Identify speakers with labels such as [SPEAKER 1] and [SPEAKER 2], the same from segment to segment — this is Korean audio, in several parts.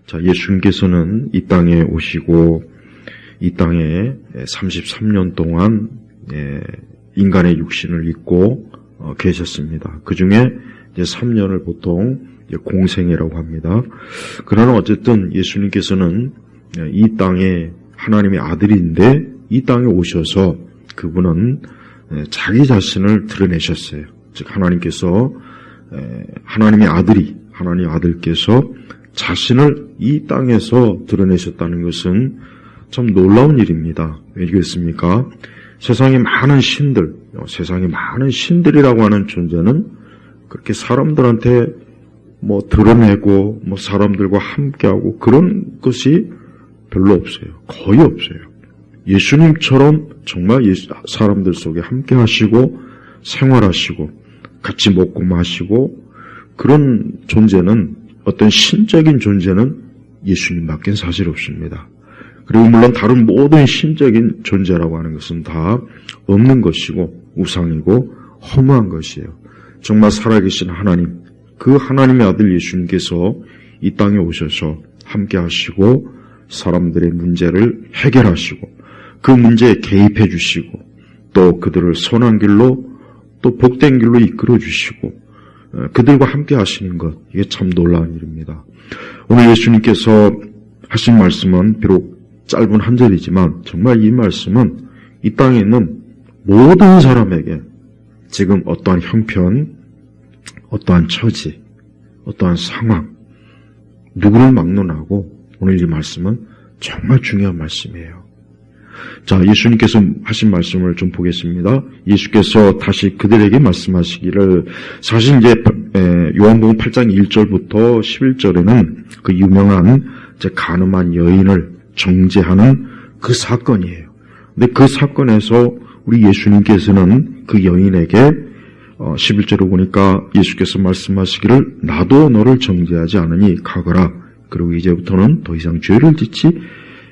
[SPEAKER 1] 자, 예수님께서는 이 땅에 오시고 이 땅에 33년 동안 인간의 육신을 입고 계셨습니다. 그 중에 이제 3년을 보통 공생이라고 합니다. 그러나 어쨌든 예수님께서는 이 땅에 하나님의 아들인데 이 땅에 오셔서 그분은 자기 자신을 드러내셨어요. 즉 하나님께서 하나님의 아들이 하나님 아들께서 자신을 이 땅에서 드러내셨다는 것은 참 놀라운 일입니다. 왜 그렇습니까? 세상에 많은 신들이라고 하는 존재는 그렇게 사람들한테 드러내고 사람들과 함께하고 그런 것이 별로 없어요. 거의 없어요. 예수님처럼 정말 사람들 속에 함께 하시고 생활하시고 같이 먹고 마시고 그런 존재는 어떤 신적인 존재는 예수님밖에 사실 없습니다. 그리고 물론 다른 모든 신적인 존재라고 하는 것은 다 없는 것이고 우상이고 허무한 것이에요. 정말 살아계신 하나님, 그 하나님의 아들 예수님께서 이 땅에 오셔서 함께 하시고 사람들의 문제를 해결하시고 그 문제에 개입해 주시고 또 그들을 선한 길로 또 복된 길로 이끌어 주시고 그들과 함께 하시는 것, 이게 참 놀라운 일입니다. 오늘 예수님께서 하신 말씀은 비록 짧은 한 절이지만 정말 이 말씀은 이 땅에 있는 모든 사람에게 지금 어떠한 형편, 어떠한 처지, 어떠한 상황, 누구를 막론하고 오늘 이 말씀은 정말 중요한 말씀이에요. 자, 예수님께서 하신 말씀을 좀 보겠습니다. 예수께서 다시 그들에게 말씀하시기를, 사실 이제 요한복음 8장 1절부터 11절에는 그 유명한 간음한 여인을 정죄하는 그 사건이에요. 근데 그 사건에서 우리 예수님께서는 그 여인에게 11절에 보니까 예수께서 말씀하시기를 나도 너를 정죄하지 않으니 가거라. 그리고 이제부터는 더 이상 죄를 짓지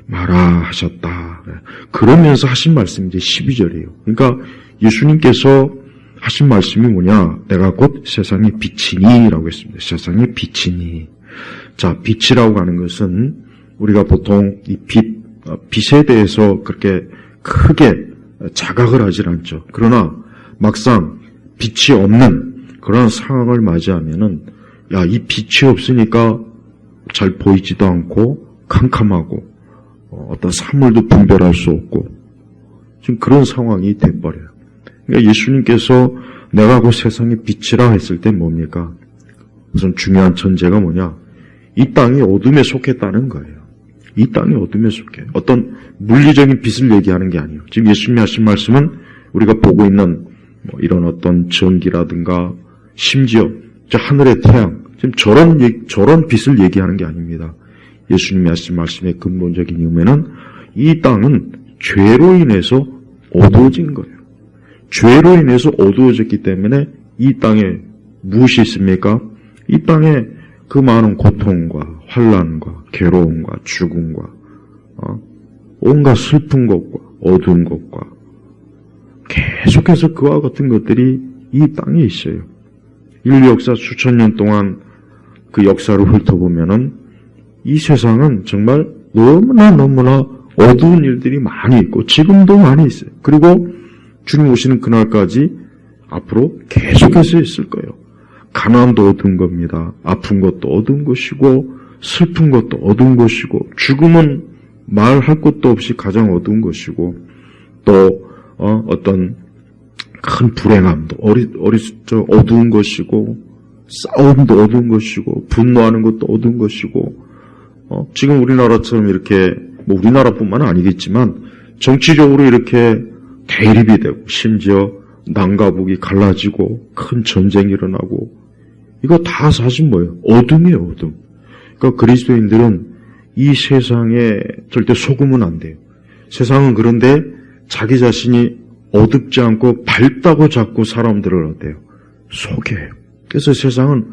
[SPEAKER 1] 마라 하셨다. 그러면서 하신 말씀이 이제 12절이에요. 그러니까 예수님께서 하신 말씀이 뭐냐? 내가 곧 세상의 빛이니 라고 했습니다. 세상의 빛이니. 자, 빛이라고 하는 것은 우리가 보통 이 빛에 대해서 그렇게 크게 자각을 하질 않죠. 그러나 막상 빛이 없는 그런 상황을 맞이하면은 이 빛이 없으니까 잘 보이지도 않고 캄캄하고 어떤 사물도 분별할 수 없고 지금 그런 상황이 돼버려요. 그러니까 예수님께서 내가 그 세상의 빛이라 했을 때 뭡니까? 우선 중요한 전제가 뭐냐? 이 땅이 어둠에 속했다는 거예요. 이 땅이 어둠에 속해. 어떤 물리적인 빛을 얘기하는 게 아니에요. 지금 예수님이 하신 말씀은 우리가 보고 있는 이런 어떤 전기라든가 심지어 하늘의 태양, 지금 저런 빛을 얘기하는 게 아닙니다. 예수님이 하신 말씀의 근본적인 의미는 이 땅은 죄로 인해서 어두워진 거예요. 죄로 인해서 어두워졌기 때문에 이 땅에 무엇이 있습니까? 이 땅에 그 많은 고통과 환난과 괴로움과 죽음과 온갖 슬픈 것과 어두운 것과 계속해서 그와 같은 것들이 이 땅에 있어요. 인류 역사 수천 년 동안 그 역사를 훑어보면은 이 세상은 정말 너무나 어두운 일들이 많이 있고 지금도 많이 있어요. 그리고 주님 오시는 그날까지 앞으로 계속해서 있을 거예요. 가난도 어두운 겁니다. 아픈 것도 어두운 것이고 슬픈 것도 어두운 것이고 죽음은 말할 것도 없이 가장 어두운 것이고 또 어떤 큰 불행함도 어두운 것이고 싸움도 어두운 것이고 분노하는 것도 어두운 것이고 지금 우리나라처럼 이렇게 우리나라뿐만 아니겠지만 정치적으로 이렇게 대립이 되고 심지어 남과 북이 갈라지고 큰 전쟁이 일어나고 이거 다 사실 뭐예요? 어둠이에요, 어둠. 그러니까 그리스도인들은 이 세상에 절대 속으면 안 돼요. 세상은 그런데 자기 자신이 어둡지 않고 밝다고 자꾸 사람들을 어때요? 속여요. 그래서 세상은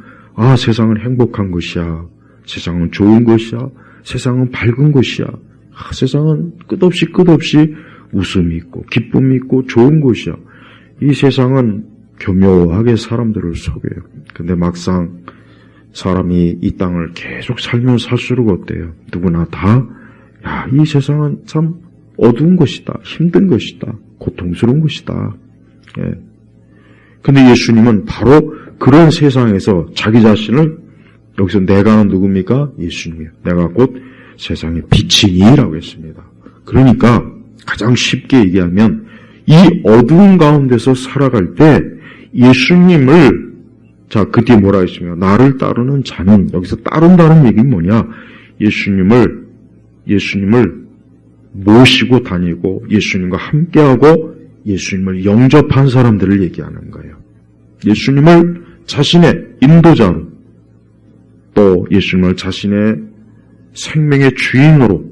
[SPEAKER 1] 세상은 행복한 것이야. 세상은 좋은 것이야. 세상은 밝은 것이야. 세상은 끝없이 웃음이 있고 기쁨이 있고 좋은 것이야. 이 세상은 교묘하게 사람들을 속여요. 근데 막상 사람이 이 땅을 계속 살면 살수록 어때요? 누구나 다, 이 세상은 참 어두운 것이다, 힘든 것이다, 고통스러운 것이다. 예. 근데 예수님은 바로 그런 세상에서 자기 자신을, 여기서 내가 누굽니까? 예수님이요. 내가 곧 세상의 빛이니라고 했습니다. 그러니까 가장 쉽게 얘기하면 이 어두운 가운데서 살아갈 때 예수님을, 자, 그 뒤에 뭐라 했으며 나를 따르는 자는, 여기서 따른다는 얘기는 뭐냐? 예수님을 모시고 다니고 예수님과 함께하고 예수님을 영접한 사람들을 얘기하는 거예요. 예수님을 자신의 인도자로, 또 예수님을 자신의 생명의 주인으로,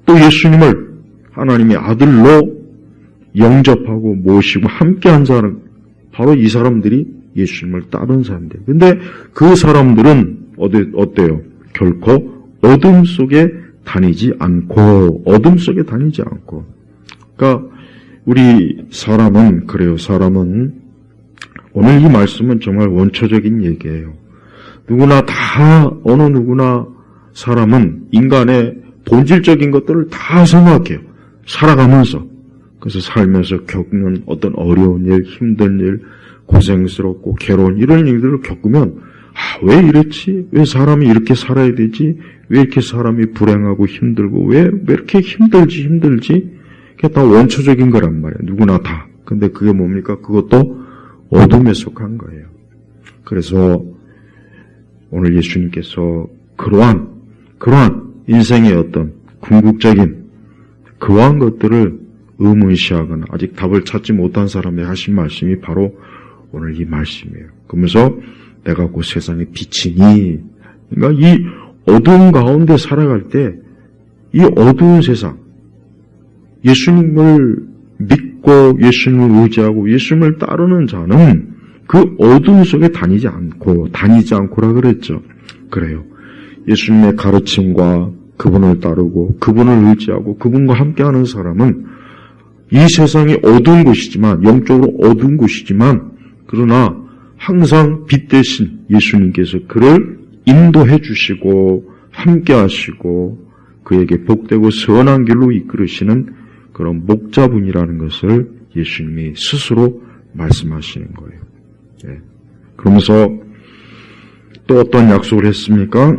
[SPEAKER 1] 또 예수님을 하나님의 아들로 영접하고 모시고 함께한 사람, 바로 이 사람들이 예수님을 따른 사람들. 근데 그 사람들은 어때요? 결코 어둠 속에 다니지 않고, 그러니까 우리 사람은 그래요. 사람은, 오늘 이 말씀은 정말 원초적인 얘기예요. 어느 누구나 사람은 인간의 본질적인 것들을 다 생각해요. 살아가면서. 그래서 살면서 겪는 어떤 어려운 일, 힘든 일, 고생스럽고 괴로운 이런 일들을 겪으면, 왜 이랬지? 왜 사람이 이렇게 살아야 되지? 왜 이렇게 사람이 불행하고 힘들고, 왜 이렇게 힘들지? 그게 다 원초적인 거란 말이에요. 누구나 다. 근데 그게 뭡니까? 그것도 어둠에 속한 거예요. 그래서 오늘 예수님께서 그러한 인생의 어떤 궁극적인 그러한 것들을 의문시하거나 아직 답을 찾지 못한 사람에게 하신 말씀이 바로 오늘 이 말씀이에요. 그러면서 내가 그 세상의 빛이니, 그러니까 이 어두운 가운데 살아갈 때 이 어두운 세상, 예수님을 믿고 예수님을 의지하고 예수님을 따르는 자는 그 어둠 속에 다니지 않고라 그랬죠. 그래요. 예수님의 가르침과 그분을 따르고 그분을 의지하고 그분과 함께하는 사람은 이 세상이 어두운 곳이지만, 영적으로 어두운 곳이지만, 그러나 항상 빛 대신 예수님께서 그를 인도해 주시고 함께 하시고 그에게 복되고 선한 길로 이끌으시는 그런 목자분이라는 것을 예수님이 스스로 말씀하시는 거예요. 예. 그러면서 또 어떤 약속을 했습니까?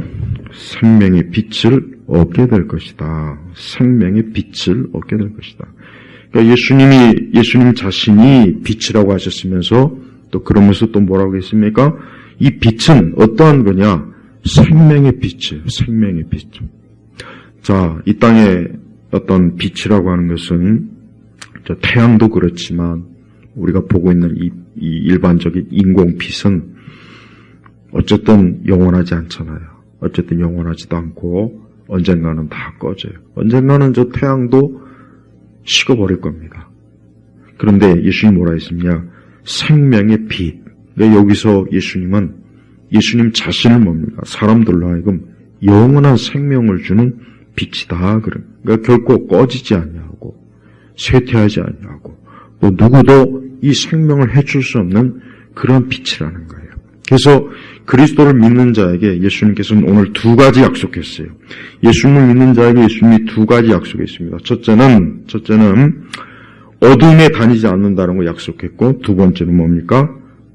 [SPEAKER 1] 생명의 빛을 얻게 될 것이다. 생명의 빛을 얻게 될 것이다. 그러니까 예수님 자신이 빛이라고 하셨으면서 또 그러면서 또 뭐라고 했습니까? 이 빛은 어떠한 거냐? 생명의 빛이에요. 생명의 빛. 자, 이 땅에 어떤 빛이라고 하는 것은 태양도 그렇지만 우리가 보고 있는 이 일반적인 인공빛은 어쨌든 영원하지 않잖아요. 어쨌든 영원하지도 않고 언젠가는 다 꺼져요. 언젠가는 저 태양도 식어버릴 겁니다. 그런데 예수님 뭐라 했습니까? 생명의 빛. 여기서 예수님 자신을 뭡니까? 사람들로 하여금 영원한 생명을 주는 빛이다. 그러니까 결코 꺼지지 아니하고 쇠퇴하지 아니하고 또 누구도 이 생명을 해줄 수 없는 그런 빛이라는 거예요. 그래서 그리스도를 믿는 자에게 예수님께서는 오늘 두 가지 약속했어요. 예수님을 믿는 자에게 예수님이 두 가지 약속했습니다. 첫째는 어둠에 다니지 않는다는 걸 약속했고, 두 번째는 뭡니까?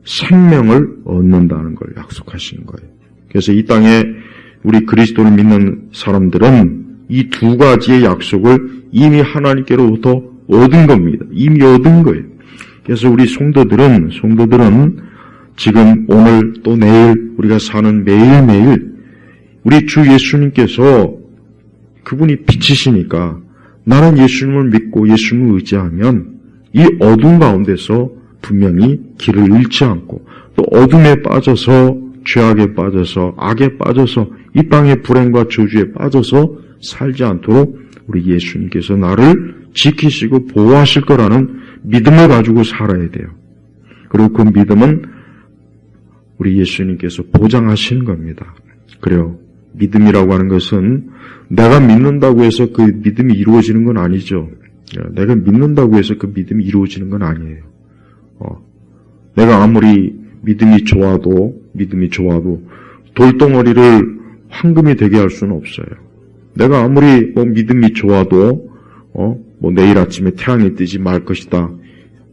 [SPEAKER 1] 생명을 얻는다는 걸 약속하시는 거예요. 그래서 이 땅에 우리 그리스도를 믿는 사람들은 이 두 가지의 약속을 이미 하나님께로부터 얻은 겁니다. 이미 얻은 거예요. 그래서 우리 성도들은 지금 오늘 또 내일 우리가 사는 매일매일 우리 주 예수님께서 그분이 빛이시니까 나는 예수님을 믿고 예수님을 의지하면 이 어둠 가운데서 분명히 길을 잃지 않고 또 어둠에 빠져서 죄악에 빠져서 악에 빠져서 이 땅의 불행과 저주에 빠져서 살지 않도록 우리 예수님께서 나를 지키시고 보호하실 거라는 믿음을 가지고 살아야 돼요. 그리고 그 믿음은 우리 예수님께서 보장하시는 겁니다. 그래요. 믿음이라고 하는 것은 내가 믿는다고 해서 그 믿음이 이루어지는 건 아니죠. 내가 믿는다고 해서 그 믿음이 이루어지는 건 아니에요. 내가 아무리 믿음이 좋아도 돌덩어리를 황금이 되게 할 수는 없어요. 내가 아무리 믿음이 좋아도 내일 아침에 태양이 뜨지 말 것이다.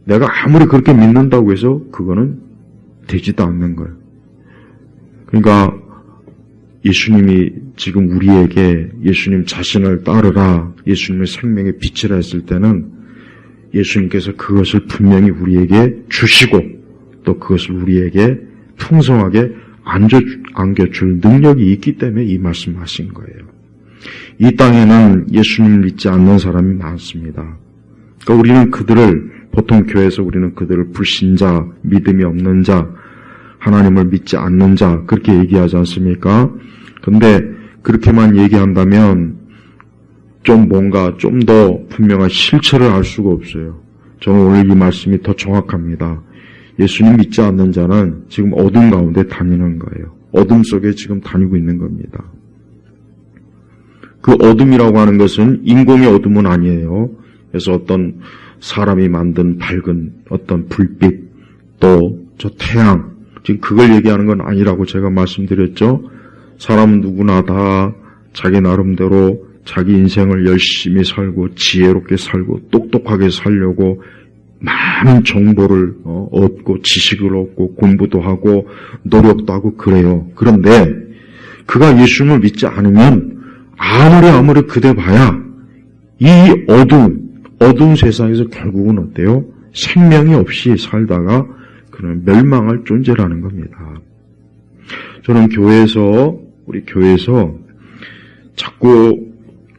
[SPEAKER 1] 내가 아무리 그렇게 믿는다고 해서 그거는 되지도 않는 거예요. 그러니까 예수님이 지금 우리에게 예수님 자신을 따르라, 예수님의 생명의 빛이라 했을 때는 예수님께서 그것을 분명히 우리에게 주시고 또 그것을 우리에게 풍성하게 안겨줄 능력이 있기 때문에 이 말씀하신 거예요. 이 땅에는 예수님을 믿지 않는 사람이 많습니다. 그러니까 우리는 그들을, 보통 교회에서 우리는 그들을 불신자, 믿음이 없는 자, 하나님을 믿지 않는 자 그렇게 얘기하지 않습니까? 근데 그렇게만 얘기한다면 좀 더 분명한 실체를 알 수가 없어요. 저는 오늘 이 말씀이 더 정확합니다. 예수님 믿지 않는 자는 지금 어둠 가운데 다니는 거예요. 어둠 속에 지금 다니고 있는 겁니다. 그 어둠이라고 하는 것은 인공의 어둠은 아니에요. 그래서 어떤 사람이 만든 밝은 어떤 불빛, 또 저 태양, 지금 그걸 얘기하는 건 아니라고 제가 말씀드렸죠. 사람은 누구나 다 자기 나름대로 자기 인생을 열심히 살고 지혜롭게 살고 똑똑하게 살려고 많은 정보를 얻고 지식을 얻고 공부도 하고 노력도 하고 그래요. 그런데 그가 예수님을 믿지 않으면 아무리 그대 봐야 이 어두운 세상에서 결국은 어때요? 생명이 없이 살다가 그는 멸망할 존재라는 겁니다. 저는 우리 교회에서 자꾸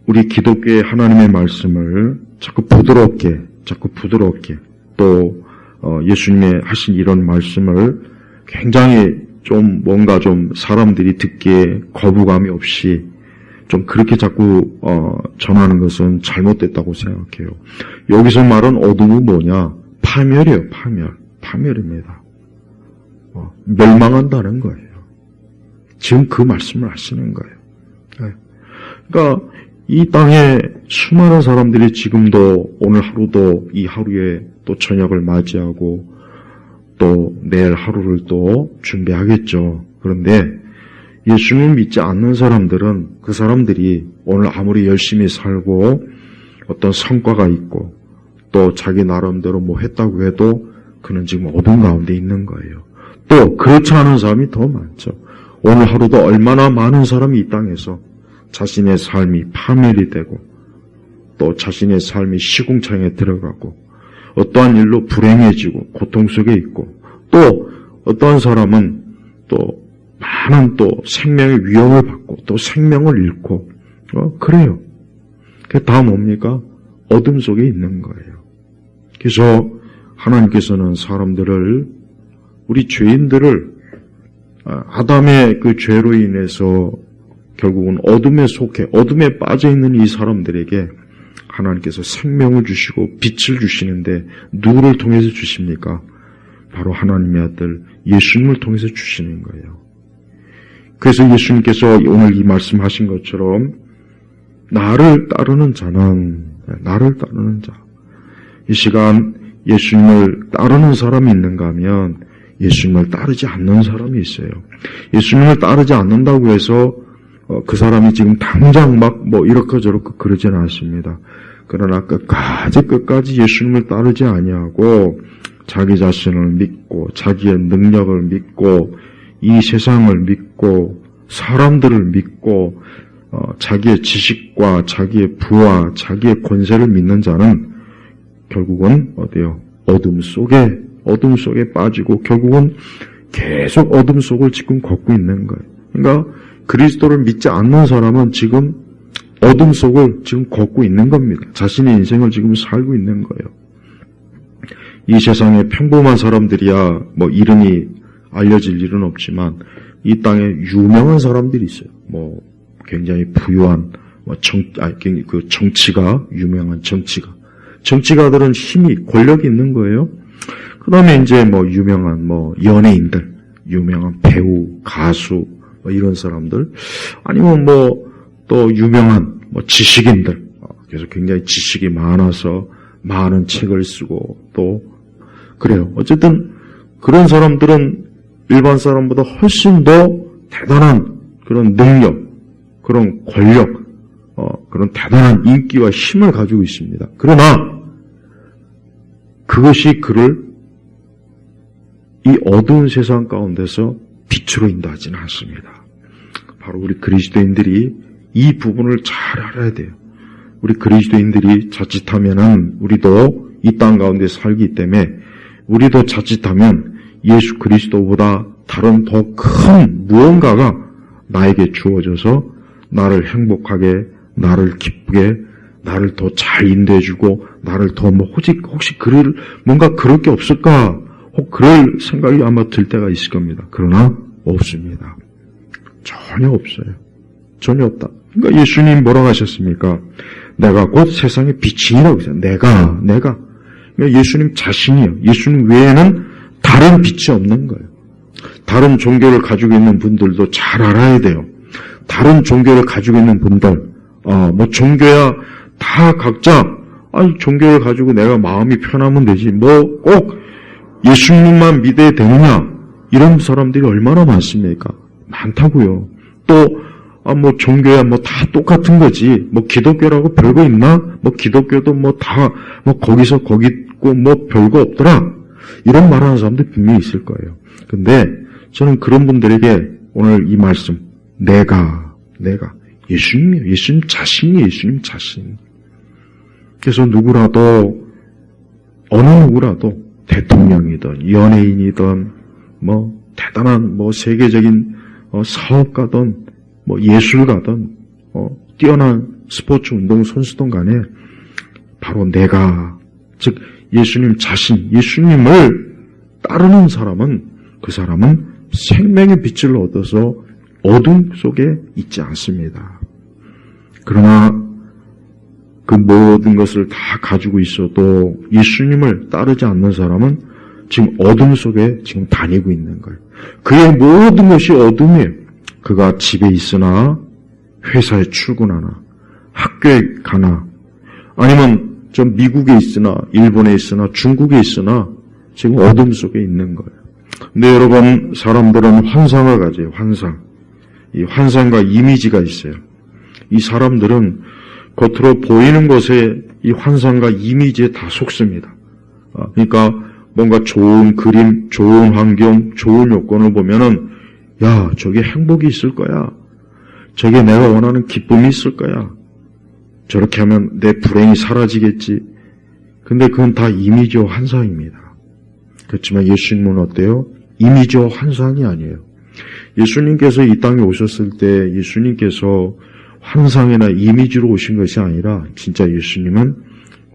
[SPEAKER 1] 우리 기독교의 하나님의 말씀을 자꾸 부드럽게 또 예수님의 하신 이런 말씀을 굉장히 좀 사람들이 듣기에 거부감이 없이 좀 그렇게 자꾸 전하는 것은 잘못됐다고 생각해요. 여기서 말한 어둠은 뭐냐? 파멸이에요. 파멸입니다. 멸망한다는 거예요. 지금 그 말씀을 하시는 거예요. 그러니까 이 땅에 수많은 사람들이 지금도 오늘 하루도 이 하루에 또 저녁을 맞이하고 또 내일 하루를 또 준비하겠죠. 그런데 예수님을 믿지 않는 사람들은 그 사람들이 오늘 아무리 열심히 살고 어떤 성과가 있고 또 자기 나름대로 뭐 했다고 해도 그는 지금 어둠 가운데 있는 거예요. 또 그렇지 않은 사람이 더 많죠. 오늘 하루도 얼마나 많은 사람이 이 땅에서 자신의 삶이 파멸이 되고 또 자신의 삶이 시궁창에 들어가고 어떠한 일로 불행해지고 고통 속에 있고 또 어떠한 사람은 또 많은 또 생명의 위험을 받고 또 생명을 잃고 그래요. 그게 다 뭡니까? 어둠 속에 있는 거예요. 그래서 하나님께서는 사람들을 우리 죄인들을 아담의 그 죄로 인해서 결국은 어둠에 빠져 있는 이 사람들에게 하나님께서 생명을 주시고 빛을 주시는데 누구를 통해서 주십니까? 바로 하나님의 아들 예수님을 통해서 주시는 거예요. 그래서 예수님께서 오늘 이 말씀하신 것처럼 나를 따르는 자, 이 시간 예수님을 따르는 사람이 있는가 하면 예수님을 따르지 않는 사람이 있어요. 예수님을 따르지 않는다고 해서 그 사람이 지금 당장 이렇게 저렇게 그러지는 않습니다. 그러나 끝까지 예수님을 따르지 아니하고 자기 자신을 믿고 자기의 능력을 믿고 이 세상을 믿고 사람들을 믿고 자기의 지식과 자기의 부와 자기의 권세를 믿는 자는 결국은 어둠 속에 빠지고 결국은 계속 어둠 속을 지금 걷고 있는 거예요. 그러니까 그리스도를 믿지 않는 사람은 지금 어둠 속을 지금 걷고 있는 겁니다. 자신의 인생을 지금 살고 있는 거예요. 이 세상에 평범한 사람들이야 이름이 알려질 일은 없지만 이 땅에 유명한 사람들이 있어요. 굉장히 부유한 유명한 정치가들은 힘이 권력이 있는 거예요. 그 다음에 이제 유명한 연예인들, 유명한 배우, 가수 이런 사람들 아니면 또 유명한 지식인들 그래서 굉장히 지식이 많아서 많은 책을 쓰고 또 그래요. 어쨌든 그런 사람들은 일반 사람보다 훨씬 더 대단한 그런 능력, 그런 권력, 그런 대단한 인기와 힘을 가지고 있습니다. 그러나 그것이 그를 이 어두운 세상 가운데서 빛으로 인도하지는 않습니다. 바로 우리 그리스도인들이 이 부분을 잘 알아야 돼요. 우리 그리스도인들이 자칫하면은 우리도 이 땅 가운데 살기 때문에 우리도 자칫하면 예수 그리스도보다 다른 더 큰 무언가가 나에게 주어져서 나를 행복하게, 나를 기쁘게, 나를 더 잘 인도해주고 나를 더 혹시 뭔가 그럴 게 없을까? 혹 그럴 생각이 아마 들 때가 있을 겁니다. 그러나 없습니다. 전혀 없어요. 전혀 없다. 그러니까 예수님 뭐라고 하셨습니까? 내가 곧 세상의 빛이라고 했어요. 내가. 그러니까 예수님 자신이요. 예수님 외에는 다른 빛이 없는 거예요. 다른 종교를 가지고 있는 분들도 잘 알아야 돼요. 다른 종교를 가지고 있는 분들, 종교야 다 각자, 종교를 가지고 내가 마음이 편하면 되지. 꼭 예수님만 믿어야 되느냐? 이런 사람들이 얼마나 많습니까? 많다고요. 또, 종교야 다 똑같은 거지. 기독교라고 별거 있나? 기독교도 거기서 거기 있고 별거 없더라. 이런 말하는 사람들 분명히 있을 거예요. 근데 저는 그런 분들에게 오늘 이 말씀, 내가, 예수님이에요. 예수님 자신이에요. 예수님 자신. 그래서 어느 누구라도 대통령이든 연예인이든 대단한 세계적인 사업가든 예술가든 뛰어난 스포츠 운동 선수든 간에 바로 내가, 즉 예수님 자신, 예수님을 따르는 사람은 그 사람은 생명의 빛을 얻어서 어둠 속에 있지 않습니다. 그러나 그 모든 것을 다 가지고 있어도 예수님을 따르지 않는 사람은 지금 어둠 속에 지금 다니고 있는 거예요. 그의 모든 것이 어둠이에요. 그가 집에 있으나, 회사에 출근하나, 학교에 가나, 아니면 좀 미국에 있으나, 일본에 있으나, 중국에 있으나 지금 어둠 속에 있는 거예요. 근데 여러분, 사람들은 환상을 가져요. 환상. 이 환상과 이미지가 있어요. 이 사람들은 겉으로 보이는 것에 이 환상과 이미지에 다 속습니다. 그러니까 뭔가 좋은 그림, 좋은 환경, 좋은 요건을 보면은 야, 저게 행복이 있을 거야. 저게 내가 원하는 기쁨이 있을 거야. 저렇게 하면 내 불행이 사라지겠지. 근데 그건 다 이미지와 환상입니다. 그렇지만 예수님은 어때요? 이미지와 환상이 아니에요. 예수님께서 이 땅에 오셨을 때 예수님께서 환상이나 이미지로 오신 것이 아니라 진짜 예수님은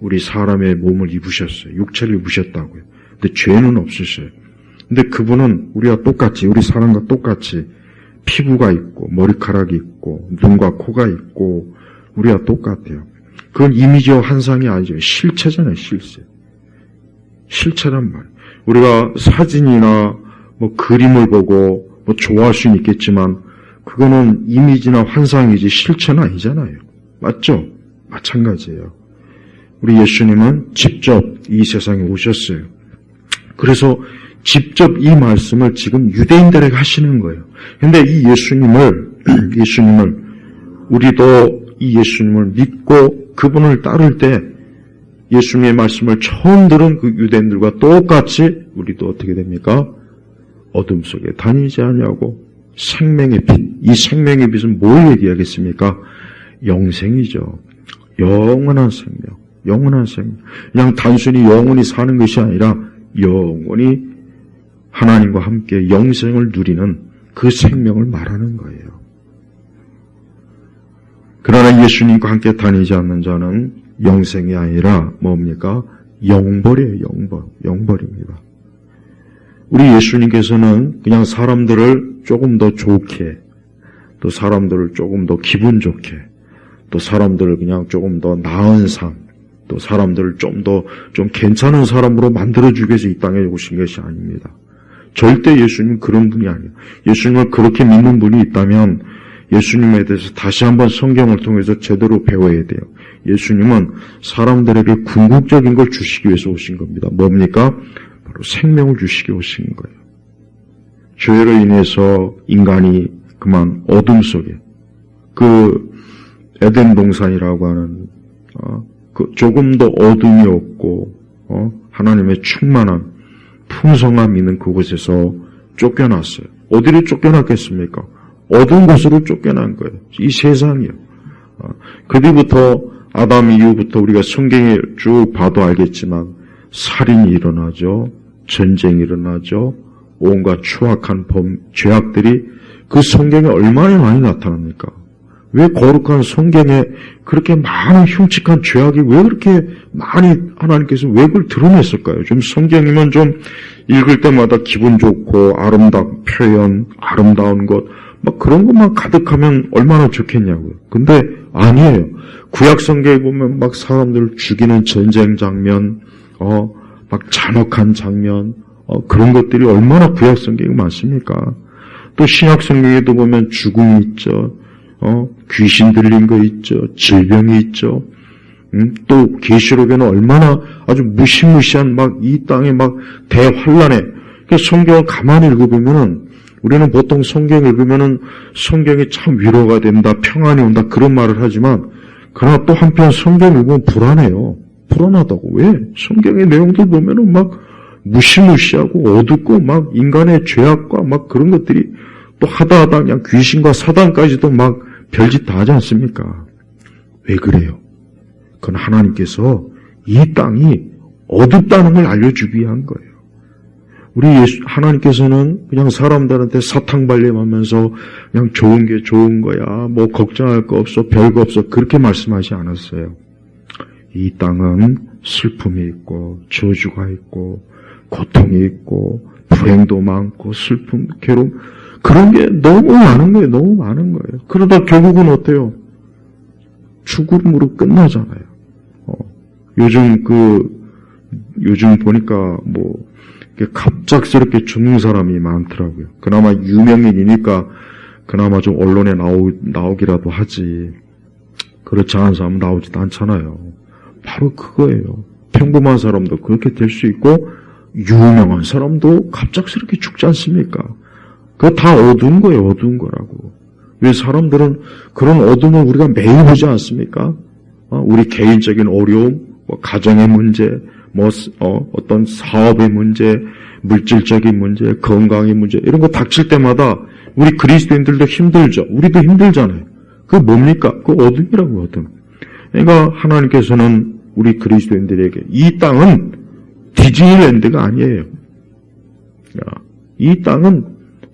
[SPEAKER 1] 우리 사람의 몸을 입으셨어요. 육체를 입으셨다고요. 근데 죄는 없으셔요. 근데 그분은 우리와 똑같이, 우리 사람과 똑같이 피부가 있고 머리카락이 있고 눈과 코가 있고 우리와 똑같아요. 그건 이미지와 환상이 아니죠. 실체잖아요. 실체란 말이에요. 우리가 사진이나 그림을 보고 좋아할 수는 있겠지만 그거는 이미지나 환상이지 실체는 아니잖아요. 맞죠? 마찬가지예요. 우리 예수님은 직접 이 세상에 오셨어요. 그래서 직접 이 말씀을 지금 유대인들에게 하시는 거예요. 근데 이 예수님을 우리도 이 예수님을 믿고 그분을 따를 때 예수님의 말씀을 처음 들은 그 유대인들과 똑같이 우리도 어떻게 됩니까? 어둠 속에 다니지 않냐고. 생명의 빛. 이 생명의 빛은 뭘 얘기하겠습니까? 영생이죠. 영원한 생명. 영원한 생명. 그냥 단순히 영원히 사는 것이 아니라 영원히 하나님과 함께 영생을 누리는 그 생명을 말하는 거예요. 그러나 예수님과 함께 다니지 않는 자는 영생이 아니라 뭡니까? 영벌이에요. 영벌입니다. 우리 예수님께서는 그냥 사람들을 조금 더 좋게, 또 사람들을 조금 더 기분 좋게, 또 사람들을 그냥 조금 더 나은 삶, 또 사람들을 좀 괜찮은 사람으로 만들어주기 위해서 이 땅에 오신 것이 아닙니다. 절대 예수님은 그런 분이 아니에요. 예수님을 그렇게 믿는 분이 있다면 예수님에 대해서 다시 한번 성경을 통해서 제대로 배워야 돼요. 예수님은 사람들에게 궁극적인 걸 주시기 위해서 오신 겁니다. 뭡니까? 바로 생명을 주시기 오신 거예요. 죄로 인해서 인간이 그만 어둠 속에 그 에덴 동산이라고 하는 그 조금 더 어둠이 없고 하나님의 충만한 풍성함 있는 그곳에서 쫓겨났어요. 어디로 쫓겨났겠습니까? 어두운 곳으로 쫓겨난 거예요. 이 세상이요. 그 뒤부터 아담 이후부터 우리가 성경에 쭉 봐도 알겠지만 살인이 일어나죠. 전쟁이 일어나죠. 온갖 추악한 죄악들이 그 성경에 얼마나 많이 나타납니까? 왜 거룩한 성경에 그렇게 많은 흉측한 죄악이 왜 그렇게 많이 하나님께서 왜 그걸 드러냈을까요? 좀 성경이면 좀 읽을 때마다 기분 좋고 아름다운 표현, 아름다운 것 막 그런 것만 가득하면 얼마나 좋겠냐고요. 근데 아니에요. 구약 성경에 보면 막 사람들을 죽이는 전쟁 장면, 막 잔혹한 장면, 그런 것들이 얼마나 구약 성경에 많습니까? 또 신약 성경에도 보면 죽음이 있죠. 귀신 들린 거 있죠. 질병이 있죠. 또 계시록에는 얼마나 아주 무시무시한 막 이 땅에 막 대환란에 성경을 가만히 읽어보면은 우리는 보통 성경 읽으면은 성경이 참 위로가 된다, 평안이 온다 그런 말을 하지만 그러나 또 한편 성경 읽으면 불안해요. 불안하다고. 왜? 성경의 내용들 보면은 막 무시무시하고 어둡고 막 인간의 죄악과 막 그런 것들이 또 하다 그냥 귀신과 사단까지도 막 별짓 다 하지 않습니까? 왜 그래요? 그건 하나님께서 이 땅이 어둡다는 걸 알려주기 위한 거예요. 우리 하나님께서는 그냥 사람들한테 사탕발림하면서 그냥 좋은 게 좋은 거야. 뭐 걱정할 거 없어. 별거 없어. 그렇게 말씀하지 않았어요. 이 땅은 슬픔이 있고 저주가 있고 고통이 있고 불행도 많고 슬픔, 괴로움 그런 게 너무 많은 거예요. 너무 많은 거예요. 그러다 결국은 어때요? 죽음으로 끝나잖아요. 요즘 보니까 갑작스럽게 죽는 사람이 많더라고요. 그나마 유명인이니까 그나마 좀 언론에 나오기라도 하지. 그렇지 않은 사람은 나오지도 않잖아요. 바로 그거예요. 평범한 사람도 그렇게 될 수 있고 유명한 사람도 갑작스럽게 죽지 않습니까? 그거 다 어두운 거예요. 어두운 거라고. 왜 사람들은 그런 어둠을 우리가 매일 보지 않습니까? 우리 개인적인 어려움, 가정의 문제, 어떤 사업의 문제, 물질적인 문제, 건강의 문제 이런 거 닥칠 때마다 우리 그리스도인들도 힘들죠. 우리도 힘들잖아요. 그게 뭡니까? 그 어둠이라고 어둠. 그러니까 하나님께서는 우리 그리스도인들에게 이 땅은 디즈니랜드가 아니에요. 이 땅은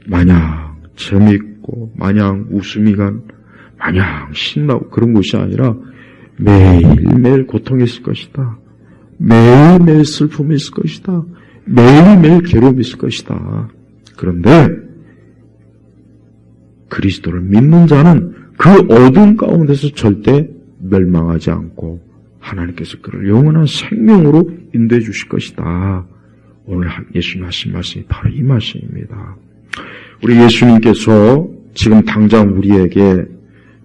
[SPEAKER 1] 마냥 재미있고 마냥 웃음이 간 마냥 신나고 그런 곳이 아니라 매일매일 고통이 있을 것이다. 매일매일 슬픔이 있을 것이다. 매일매일 괴로움이 있을 것이다. 그런데 그리스도를 믿는 자는 그 어둠 가운데서 절대 멸망하지 않고 하나님께서 그를 영원한 생명으로 인도해 주실 것이다. 오늘 예수님 하신 말씀이 바로 이 말씀입니다. 우리 예수님께서 지금 당장 우리에게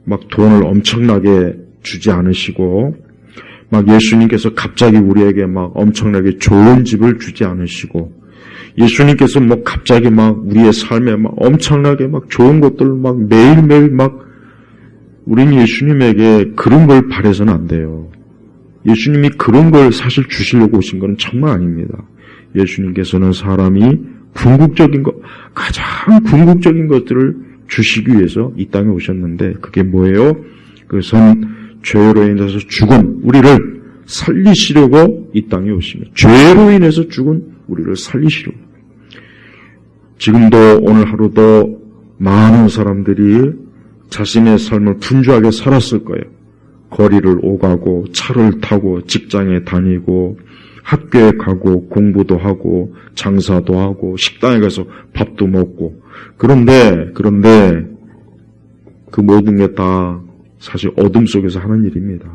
[SPEAKER 1] 막 돈을 엄청나게 주지 않으시고 막 예수님께서 갑자기 우리에게 막 엄청나게 좋은 집을 주지 않으시고 예수님께서 뭐 갑자기 막 우리의 삶에 막 엄청나게 막 좋은 것들을 막 매일매일 막 우리는 예수님에게 그런 걸 바라서는 안 돼요. 예수님이 그런 걸 사실 주시려고 오신 건 정말 아닙니다. 예수님께서는 사람이 궁극적인 것, 가장 궁극적인 것들을 주시기 위해서 이 땅에 오셨는데 그게 뭐예요? 그것은 죄로 인해서 죽은 우리를 살리시려고 이 땅에 오십니다. 죄로 인해서 죽은 우리를 살리시려고. 지금도 오늘 하루도 많은 사람들이 자신의 삶을 분주하게 살았을 거예요. 거리를 오가고 차를 타고 직장에 다니고 학교에 가고 공부도 하고 장사도 하고 식당에 가서 밥도 먹고 그런데 그 모든 게 다 사실 어둠 속에서 하는 일입니다.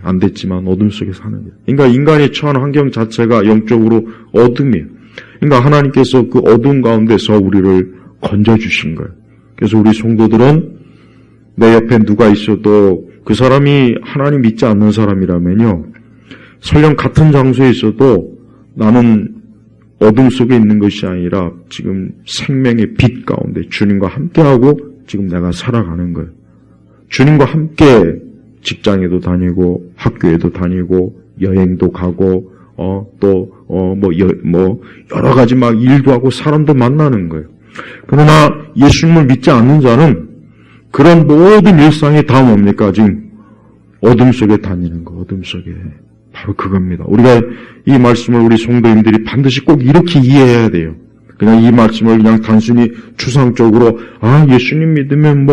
[SPEAKER 1] 안 됐지만 어둠 속에서 하는 일. 그러니까 인간이 처한 환경 자체가 영적으로 어둠이에요. 그러니까 하나님께서 그 어둠 가운데서 우리를 건져주신 거예요. 그래서 우리 성도들은 내 옆에 누가 있어도 그 사람이 하나님 믿지 않는 사람이라면요. 설령 같은 장소에 있어도 나는 어둠 속에 있는 것이 아니라 지금 생명의 빛 가운데 주님과 함께하고 지금 내가 살아가는 거예요. 주님과 함께 직장에도 다니고 학교에도 다니고 여행도 가고 여러 가지 막 일도 하고 사람도 만나는 거예요. 그러나 예수님을 믿지 않는 자는 그런 모든 일상이 다 뭡니까? 지금 어둠 속에 다니는 거, 어둠 속에. 바로 그겁니다. 우리가 이 말씀을 우리 성도님들이 반드시 꼭 이렇게 이해해야 돼요. 그냥 이 말씀을 그냥 단순히 추상적으로 예수님 믿으면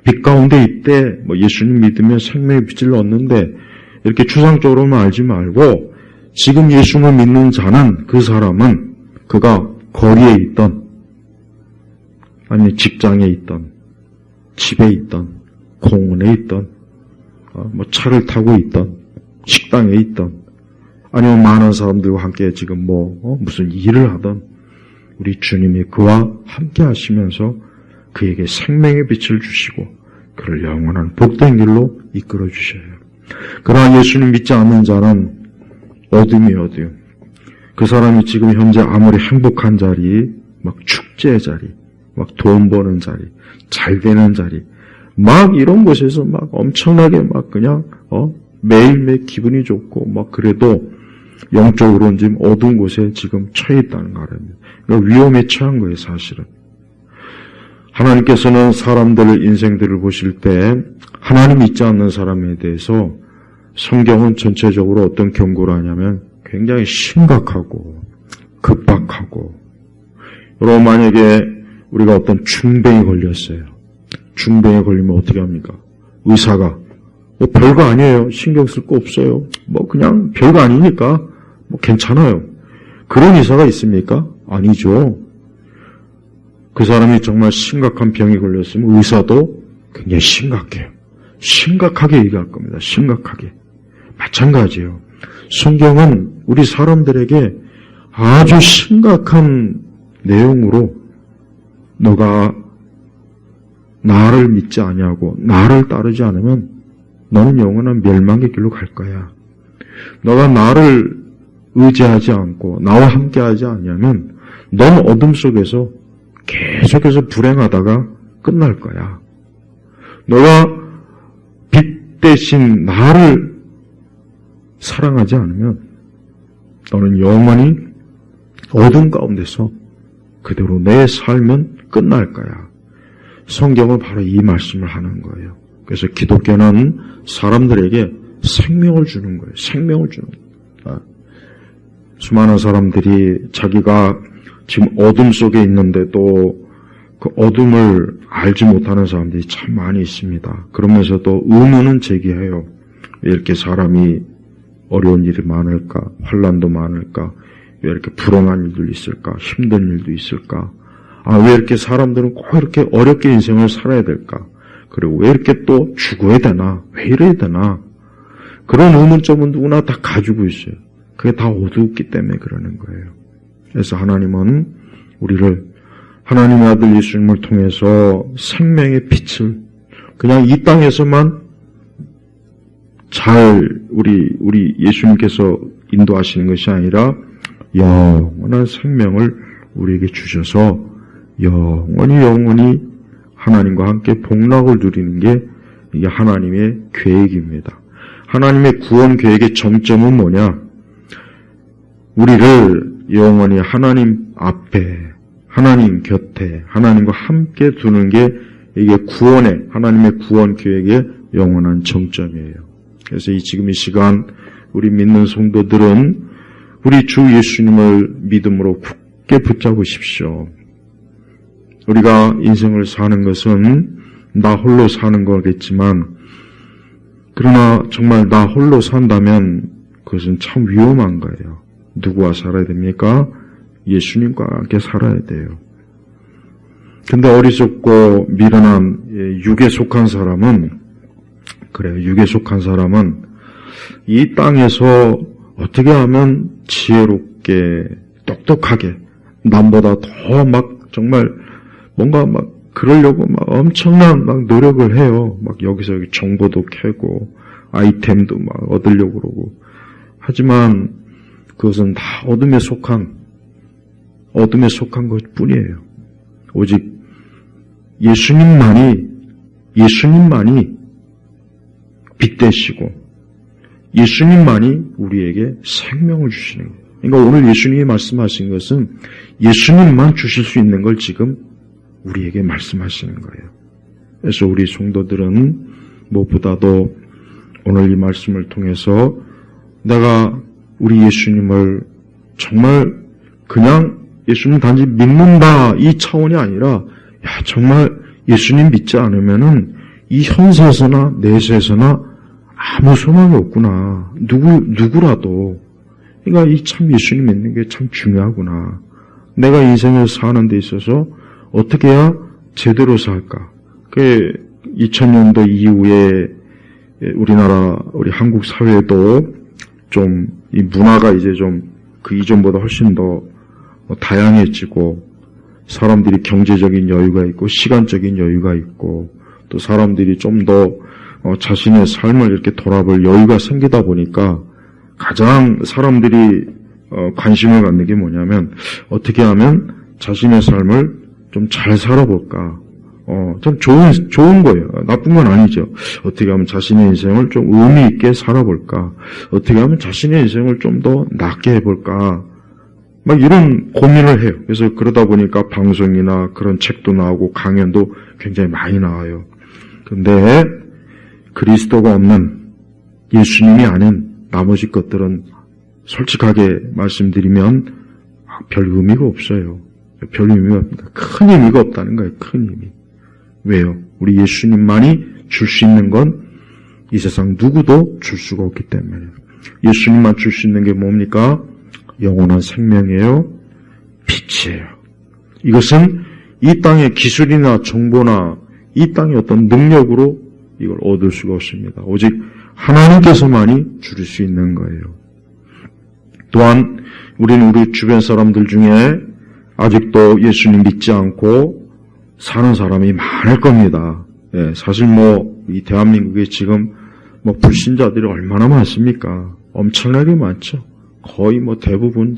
[SPEAKER 1] 빛 가운데 있대, 예수님 믿으면 생명의 빛을 얻는데 이렇게 추상적으로만 알지 말고 지금 예수님을 믿는 자는 그 사람은 그가 거리에 있던 아니면 직장에 있던 집에 있던 공원에 있던 차를 타고 있던 식당에 있던 아니면 많은 사람들과 함께 지금 무슨 일을 하던 우리 주님이 그와 함께 하시면서 그에게 생명의 빛을 주시고 그를 영원한 복된 길로 이끌어 주셔요. 그러나 예수님 믿지 않는 자는 어둠이 어둠. 그 사람이 지금 현재 아무리 행복한 자리, 막 축제 자리, 막 돈 버는 자리, 잘 되는 자리, 막 이런 곳에서 막 엄청나게 막 그냥 매일매일 기분이 좋고 그래도 영적으로는 지금 어두운 곳에 지금 처해 있다는 말입니다. 그러니까 위험에 처한 거예요, 사실은. 하나님께서는 사람들의 인생들을 보실 때 하나님 믿지 않는 사람에 대해서 성경은 전체적으로 어떤 경고를 하냐면 굉장히 심각하고 급박하고, 여러분 만약에 우리가 어떤 중병에 걸렸어요. 중병에 걸리면 어떻게 합니까? 의사가 별거 아니에요. 신경 쓸 거 없어요. 그냥 별거 아니니까 괜찮아요. 그런 의사가 있습니까? 아니죠. 그 사람이 정말 심각한 병에 걸렸으면 의사도 굉장히 심각해요. 심각하게 얘기할 겁니다. 심각하게. 마찬가지예요. 성경은 우리 사람들에게 아주 심각한 내용으로 너가 나를 믿지 아니하고 나를 따르지 않으면 너는 영원한 멸망의 길로 갈 거야. 너가 나를 의지하지 않고 나와 함께하지 않으면 넌 어둠 속에서 계속해서 불행하다가 끝날 거야. 너가 빛 대신 나를 사랑하지 않으면 너는 영원히 어둠 가운데서 그대로 내 삶은 끝날 거야. 성경은 바로 이 말씀을 하는 거예요. 그래서 기독교는 사람들에게 생명을 주는 거예요. 생명을 주는 거예요. 수많은 사람들이 자기가 지금 어둠 속에 있는데도 그 어둠을 알지 못하는 사람들이 참 많이 있습니다. 그러면서도 의문은 제기해요. 왜 이렇게 사람이 어려운 일이 많을까? 환난도 많을까? 왜 이렇게 불행한 일도 있을까? 힘든 일도 있을까? 왜 이렇게 사람들은 꼭 이렇게 어렵게 인생을 살아야 될까? 그리고 왜 이렇게 또 죽어야 되나? 왜 이래야 되나? 그런 의문점은 누구나 다 가지고 있어요. 그게 다 어두웠기 때문에 그러는 거예요. 그래서 하나님은 우리를 하나님의 아들 예수님을 통해서 생명의 빛을 그냥 이 땅에서만 잘 우리 예수님께서 인도하시는 것이 아니라 영원한 생명을 우리에게 주셔서 영원히 하나님과 함께 복락을 누리는 게 이게 하나님의 계획입니다. 하나님의 구원 계획의 정점은 뭐냐? 우리를 영원히 하나님 앞에, 하나님 곁에, 하나님과 함께 두는 게 이게 하나님의 구원 계획의 영원한 정점이에요. 그래서 지금 이 시간 우리 믿는 성도들은 우리 주 예수님을 믿음으로 굳게 붙잡으십시오. 우리가 인생을 사는 것은 나 홀로 사는 거겠지만, 그러나 정말 나 홀로 산다면 그것은 참 위험한 거예요. 누구와 살아야 됩니까? 예수님과 함께 살아야 돼요. 근데 어리석고 미련한 육에 속한 사람은 그래요. 육에 속한 사람은 이 땅에서 어떻게 하면 지혜롭게 똑똑하게 남보다 더 정말 뭔가 그러려고 엄청난 노력을 해요. 여기서 여기 정보도 캐고 아이템도 얻으려고 그러고. 하지만 그것은 다 어둠에 속한 것 뿐이에요. 오직 예수님만이 빛 되시고 예수님만이 우리에게 생명을 주시는 거예요. 그러니까 오늘 예수님이 말씀하신 것은 예수님만 주실 수 있는 걸 지금 우리에게 말씀하시는 거예요. 그래서 우리 성도들은 무엇보다도 오늘 이 말씀을 통해서 내가 우리 예수님을 정말 그냥 예수님 단지 믿는다 이 차원이 아니라 정말 예수님 믿지 않으면은 이 현세에서나 내세에서나 아무 소망이 없구나. 누구라도. 그러니까 이 참 예수님 믿는 게 참 중요하구나. 내가 인생을 사는 데 있어서 어떻게 해야 제대로 살까? 2000년도 이후에 우리 한국 사회도 좀 이 문화가 이제 좀 그 이전보다 훨씬 더 다양해지고 사람들이 경제적인 여유가 있고 시간적인 여유가 있고 또 사람들이 좀 더 자신의 삶을 이렇게 돌아볼 여유가 생기다 보니까 가장 사람들이 관심을 갖는 게 뭐냐면 어떻게 하면 자신의 삶을 좀 잘 살아볼까. 좀 좋은 거예요. 나쁜 건 아니죠. 어떻게 하면 자신의 인생을 좀 의미 있게 살아볼까. 어떻게 하면 자신의 인생을 좀 더 낫게 해볼까. 막 이런 고민을 해요. 그래서 그러다 보니까 방송이나 그런 책도 나오고 강연도 굉장히 많이 나와요. 근데 그리스도가 없는 예수님이 아닌 나머지 것들은 솔직하게 말씀드리면 별 의미가 없어요. 별 의미가 없다. 큰 의미가 없다는 거예요. 큰 의미. 왜요? 우리 예수님만이 줄 수 있는 건 이 세상 누구도 줄 수가 없기 때문에. 예수님만 줄 수 있는 게 뭡니까? 영원한 생명이에요. 빛이에요. 이것은 이 땅의 기술이나 정보나 이 땅의 어떤 능력으로 이걸 얻을 수가 없습니다. 오직 하나님께서만이 줄 수 있는 거예요. 또한 우리는 우리 주변 사람들 중에 아직도 예수님 믿지 않고 사는 사람이 많을 겁니다. 사실 이 대한민국에 지금 불신자들이 얼마나 많습니까? 엄청나게 많죠. 거의 대부분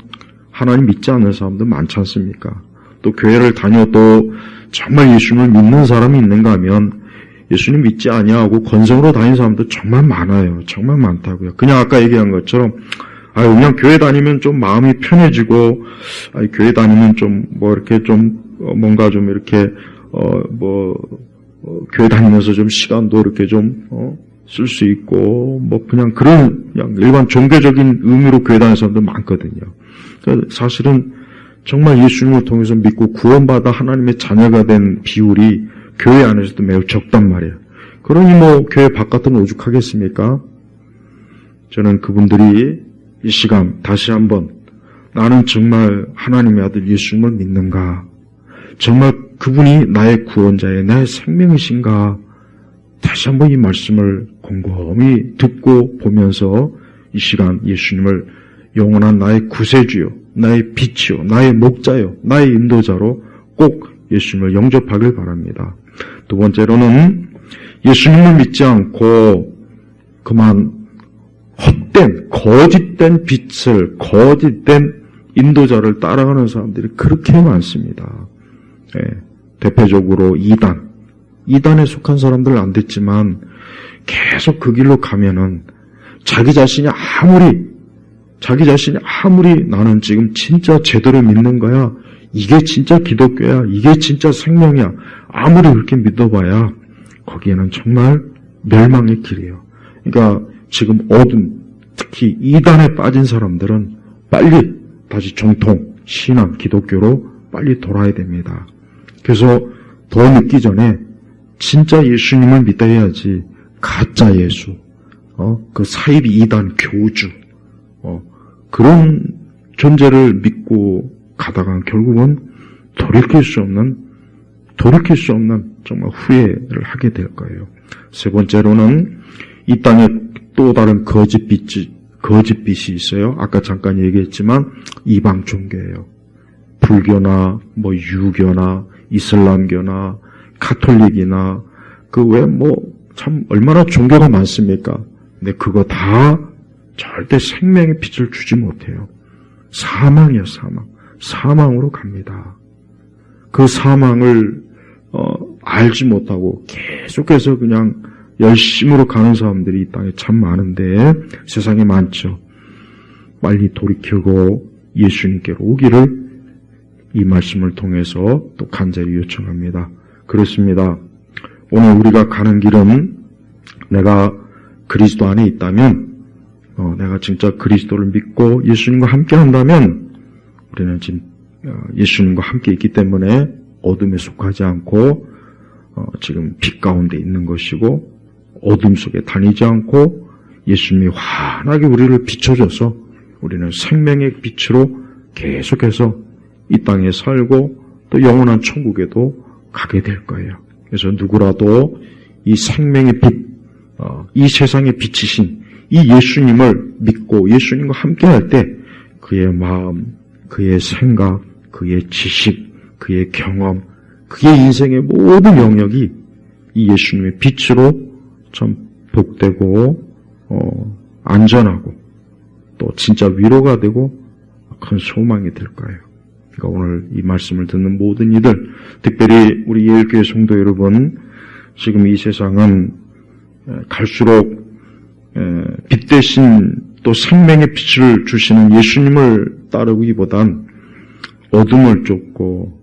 [SPEAKER 1] 하나님 믿지 않는 사람들 많지 않습니까? 또 교회를 다녀도 정말 예수님을 믿는 사람이 있는가 하면 예수님 믿지 아니하고 건성으로 다니는 사람도 정말 많아요. 정말 많다고요. 그냥 아까 얘기한 것처럼 그냥 교회 다니면 좀 마음이 편해지고 교회 다니면 좀 이렇게 좀 뭔가 좀 이렇게 교회 다니면서 좀 시간도 이렇게 좀 쓸 수 있고 그냥 그런 일반 종교적인 의미로 교회 다니는 사람도 많거든요. 그러니까 사실은 정말 예수님을 통해서 믿고 구원받아 하나님의 자녀가 된 비율이 교회 안에서도 매우 적단 말이에요. 그러니 교회 바깥은 오죽하겠습니까? 저는 그분들이 이 시간 다시 한번 나는 정말 하나님의 아들 예수님을 믿는가? 정말 그분이 나의 구원자의 나의 생명이신가? 다시 한번 이 말씀을 곰곰이 듣고 보면서 이 시간 예수님을 영원한 나의 구세주요, 나의 빛이요, 나의 목자요, 나의 인도자로 꼭 예수님을 영접하길 바랍니다. 두 번째로는 예수님을 믿지 않고 그만 헛된, 거짓된 빛을, 거짓된 인도자를 따라가는 사람들이 그렇게 많습니다. 대표적으로 이단에 속한 사람들은 안 됐지만 계속 그 길로 가면은 자기 자신이 아무리 나는 지금 진짜 제대로 믿는 거야, 이게 진짜 기독교야, 이게 진짜 생명이야, 아무리 그렇게 믿어봐야 거기에는 정말 멸망의 길이에요. 그러니까 지금 특히 이단에 빠진 사람들은 빨리 다시 정통, 신앙, 기독교로 빨리 돌아야 됩니다. 그래서 더 늦기 전에 진짜 예수님을 믿어야지 가짜 예수, 그 사이비 이단 교주, 그런 존재를 믿고 가다가 결국은 돌이킬 수 없는 정말 후회를 하게 될 거예요. 세 번째로는 이 땅에 또 다른 거짓빛이 있어요. 아까 잠깐 얘기했지만 이방 종교예요. 불교나 유교나 이슬람교나 가톨릭이나 참 얼마나 종교가 많습니까? 근데 그거 다 절대 생명의 빛을 주지 못해요. 사망이에요, 사망. 사망으로 갑니다. 그 사망을 알지 못하고 계속해서 그냥 열심으로 가는 사람들이 이 땅에 참 많은데, 세상에 많죠. 빨리 돌이키고 예수님께로 오기를 이 말씀을 통해서 또 간절히 요청합니다. 그렇습니다. 오늘 우리가 가는 길은 내가 그리스도 안에 있다면, 내가 진짜 그리스도를 믿고 예수님과 함께 한다면, 우리는 지금 예수님과 함께 있기 때문에 어둠에 속하지 않고 지금 빛 가운데 있는 것이고, 어둠 속에 다니지 않고 예수님이 환하게 우리를 비춰줘서 우리는 생명의 빛으로 계속해서 이 땅에 살고 또 영원한 천국에도 가게 될 거예요. 그래서 누구라도 이 생명의 빛, 이 세상의 빛이신 이 예수님을 믿고 예수님과 함께할 때 그의 마음, 그의 생각, 그의 지식, 그의 경험, 그의 인생의 모든 영역이 이 예수님의 빛으로 참 복되고 안전하고 또 진짜 위로가 되고 큰 소망이 될 거예요. 그러니까 오늘 이 말씀을 듣는 모든 이들, 특별히 우리 예일교회 성도 여러분, 지금 이 세상은 갈수록 빛 대신 또 생명의 빛을 주시는 예수님을 따르기보단 어둠을 쫓고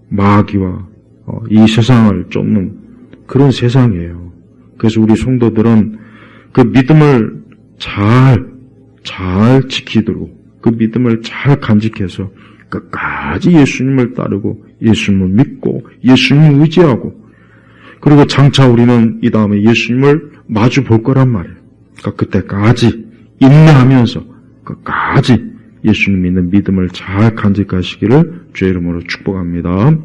[SPEAKER 1] 마귀와 이 세상을 쫓는 그런 세상이에요. 그래서 우리 성도들은 그 믿음을 잘 지키도록 그 믿음을 잘 간직해서 끝까지 예수님을 따르고 예수님을 믿고 예수님을 의지하고, 그리고 장차 우리는 이 다음에 예수님을 마주 볼 거란 말이에요. 그러니까 그때까지 인내하면서 끝까지 예수님 믿는 믿음을 잘 간직하시기를 주의 이름으로 축복합니다.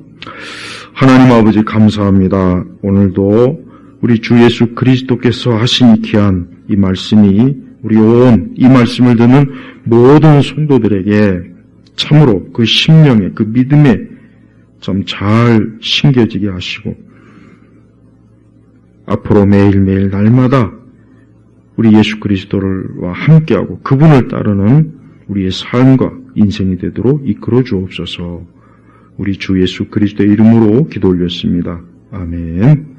[SPEAKER 1] 하나님 아버지 감사합니다. 오늘도 우리 주 예수 그리스도께서 하신 이 귀한 이 말씀이 우리 온 이 말씀을 듣는 모든 성도들에게 참으로 그 심령에 그 믿음에 좀 잘 심겨지게 하시고, 앞으로 매일매일 날마다 우리 예수 그리스도와 함께하고 그분을 따르는 우리의 삶과 인생이 되도록 이끌어 주옵소서. 우리 주 예수 그리스도의 이름으로 기도 올렸습니다. 아멘.